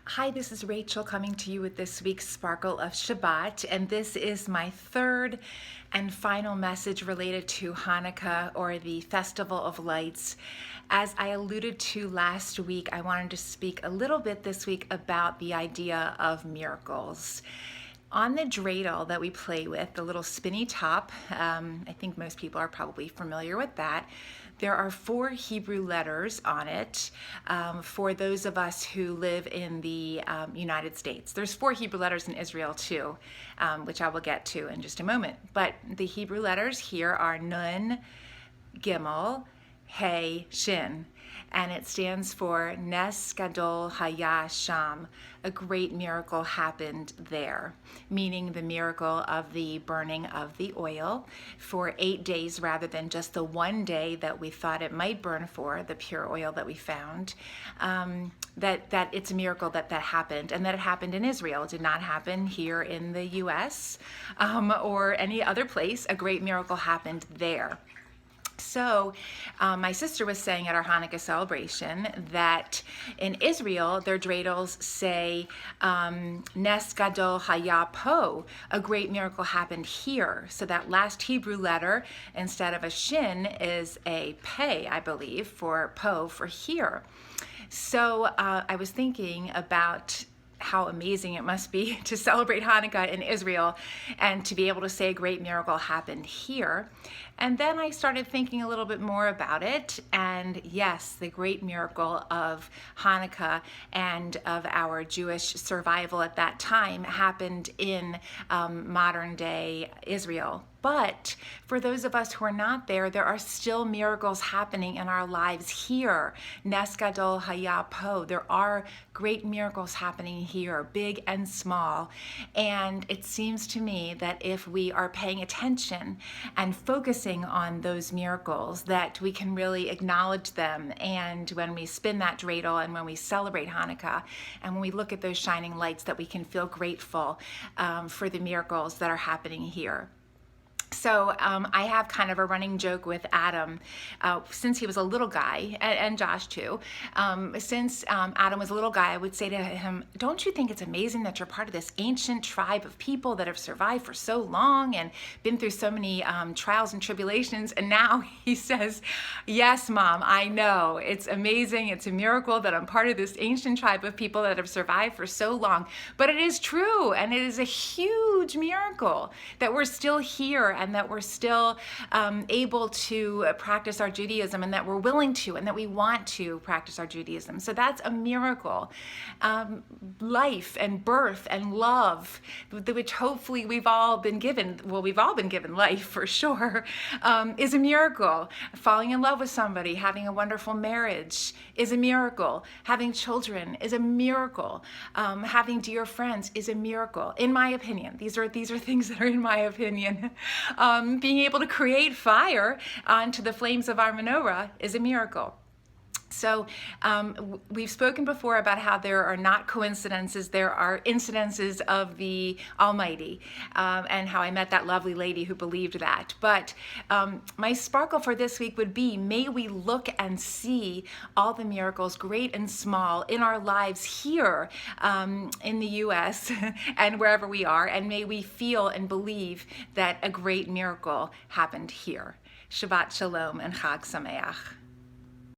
Hi, this is Rachel coming to you with this week's Sparkle of Shabbat, and this is my third and final message related to Hanukkah, or the Festival of Lights. As I alluded to last week, I wanted to speak a little bit this week about the idea of miracles. On the dreidel that we play with, the little spinny top, I think most people are probably familiar with that. There are 4 Hebrew letters on it for those of us who live in the United States. There's 4 Hebrew letters in Israel too, which I will get to in just a moment. But the Hebrew letters here are Nun, Gimel, Hey, Shin, and it stands for Nes Gadol Haya Sham. A great miracle happened there, meaning the miracle of the burning of the oil for 8 days rather than just the one day that we thought it might burn for, the pure oil that we found. That it's a miracle that happened, and that it happened in Israel. It did not happen here in the U.S. Or any other place. A great miracle happened there. So my sister was saying at our Hanukkah celebration that in Israel, their dreidels say, Nes Gadol Haya Po, a great miracle happened here. So that last Hebrew letter, instead of a shin, is a pei, I believe, for po, for here. So I was thinking about how amazing it must be to celebrate Hanukkah in Israel and to be able to say a great miracle happened here. And then I started thinking a little bit more about it, and yes, the great miracle of Hanukkah and of our Jewish survival at that time happened in modern day Israel. But for those of us who are not there, there are still miracles happening in our lives here. Nes Gadol Haya Po. There are great miracles happening here, big and small. And it seems to me that if we are paying attention and focusing on those miracles, that we can really acknowledge them. And when we spin that dreidel and when we celebrate Hanukkah and when we look at those shining lights, that we can feel grateful for the miracles that are happening here. So I have kind of a running joke with Adam since he was a little guy, and Josh too. Since Adam was a little guy, I would say to him, don't you think it's amazing that you're part of this ancient tribe of people that have survived for so long and been through so many trials and tribulations? And now he says, yes, Mom, I know. It's amazing. It's a miracle that I'm part of this ancient tribe of people that have survived for so long. But it is true, and it is a huge miracle that we're still here and that we're still able to practice our Judaism, and that we're willing to, and that we want to practice our Judaism. So that's a miracle. Life and birth and love, which hopefully we've all been given, well, we've all been given life for sure, is a miracle. Falling in love with somebody, having a wonderful marriage is a miracle. Having children is a miracle. Having dear friends is a miracle, in my opinion. These are things that are in my opinion. Being able to create fire onto the flames of our menorah is a miracle. So we've spoken before about how there are not coincidences, there are incidences of the Almighty, and how I met that lovely lady who believed that. But my sparkle for this week would be, may we look and see all the miracles, great and small, in our lives here in the U.S. and wherever we are, and may we feel and believe that a great miracle happened here. Shabbat Shalom and Chag Sameach.